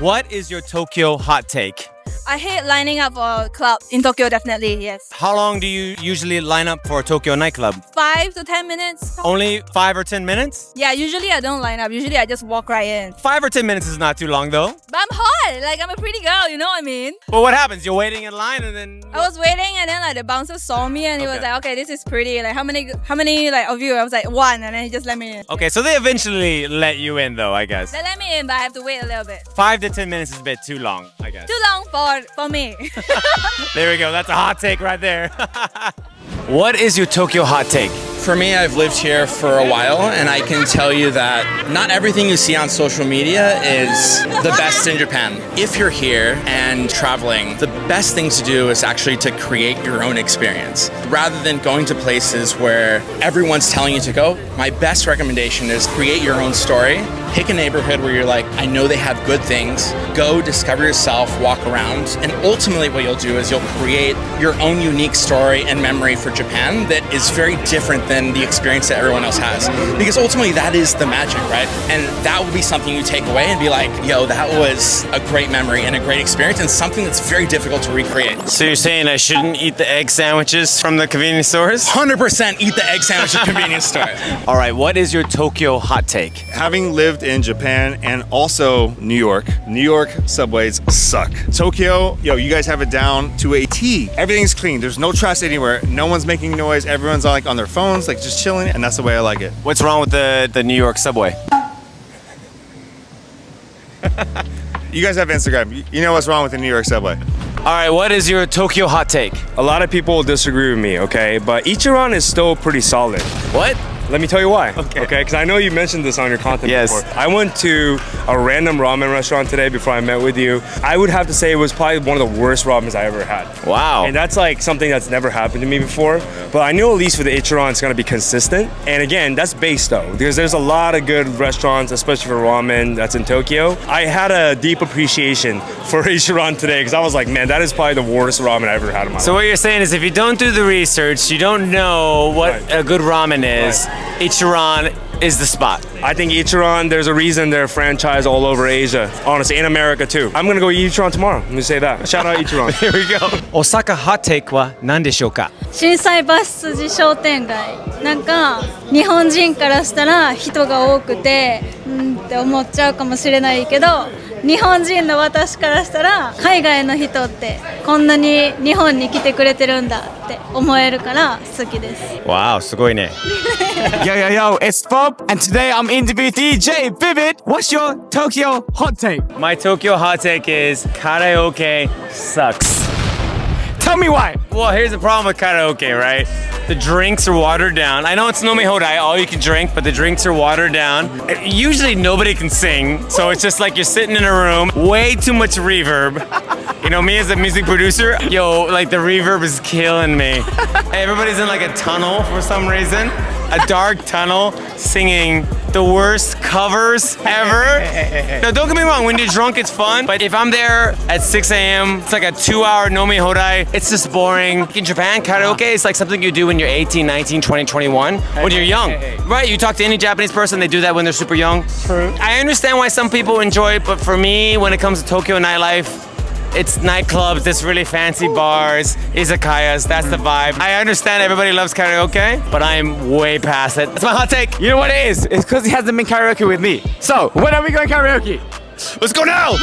What is your Tokyo hot take? I hate lining up for a club in Tokyo, definitely, yes. How long do you usually line up for a Tokyo nightclub? 5 to 10 minutes. Only 5 or 10 minutes? Yeah, usually I don't line up. Usually I just walk right in. 5 or 10 minutes is not too long though. But I'm hot. Like, I'm a pretty girl, you know what I mean? Well, what happens? You're waiting in line and then... I was waiting and then like the bouncer saw me and he was like, okay, this is pretty. Like, how many like of you? I was like, 1, and then he just let me in. Okay, so they eventually let you in though, I guess. They let me in, but I have to wait a little bit. 5 to 10 minutes is a bit too long, I guess. Too long for me. There we go. That's a hot take right there. What is your Tokyo hot take? For me, I've lived here for a while, and I can tell you that not everything you see on social media is the best in Japan. If you're here and traveling, the best thing to do is actually to create your own experience. Rather than going to places where everyone's telling you to go, my best recommendation is create your own story. Pick a neighborhood where you're like, I know they have good things. Go discover yourself, walk around, and ultimately what you'll do is you'll create your own unique story and memory for Japan that is very different than the experience that everyone else has. Because ultimately that is the magic, right? And that will be something you take away and be like, yo, that was a great memory and a great experience and something that's very difficult to recreate. So you're saying I shouldn't eat the egg sandwiches from the convenience stores? 100% eat the egg sandwich at convenience store. All right, what is your Tokyo hot take? Having lived in Japan and also New York subways suck. Tokyo, yo, you guys have it down to a T. Everything's clean. There's no trash anywhere. No one's making noise. Everyone's like on their phones, like just chilling, and that's the way I like it. What's wrong with the New York subway? You guys have Instagram. You know what's wrong with the New York subway. All right, what is your Tokyo hot take? A lot of people will disagree with me, okay? But Ichiran is still pretty solid. What? Let me tell you why. Okay. Because I know you mentioned this on your content Yes. before. I went to a random ramen restaurant today before I met with you. I would have to say it was probably one of the worst ramens I ever had. Wow. And that's like something that's never happened to me before. But I know at least for the Ichiran, it's gonna be consistent. And again, that's base though, because there's a lot of good restaurants, especially for ramen, that's in Tokyo. I had a deep appreciation for Ichiran today because I was like, man, that is probably the worst ramen I ever had in my life. So what you're saying is if you don't do the research, you don't know what a good ramen is, Ichiran is the spot. I think Ichiran, there's a reason they're franchised all over Asia. Honestly, in America too. I'm gonna go eat Ichiran tomorrow. Let me say that. Shout out Ichiran. Here we go. Osaka hot take は何でしょうか? 心斎橋筋商店街なんか日本人からしたら人が多くてって思っちゃうかもしれないけど日本人の私からしたら海外の人ってこんなに日本に来てくれてるんだって思えるから好きです。Wow, すごいね。Yo, it's Bob, and today I'm interviewing DJ Vivid. What's your Tokyo hot take? My Tokyo hot take is karaoke sucks. Tell me why. Well, here's the problem with karaoke, right? The drinks are watered down. I know it's Nomi Hodai, all you can drink, but the drinks are watered down. Usually nobody can sing, so it's just like you're sitting in a room, way too much reverb. You know, me as a music producer, yo, like the reverb is killing me. Everybody's in like a tunnel for some reason, a dark tunnel, singing the worst covers ever. No, don't get me wrong, when you're drunk, it's fun, but if I'm there at 6 a.m., it's like a 2-hour Nomi Hodai, it's just boring. In Japan, karaoke is like something you do when you're 18, 19, 20, 21, when you're young. Right, you talk to any Japanese person, they do that when they're super young. True. I understand why some people enjoy it, but for me, when it comes to Tokyo nightlife, it's nightclubs, it's really fancy bars, izakayas, that's the vibe. I understand everybody loves karaoke, but I'm way past it. That's my hot take. You know what it is? It's because he hasn't been karaoke with me. So, when are we going karaoke? Let's go now!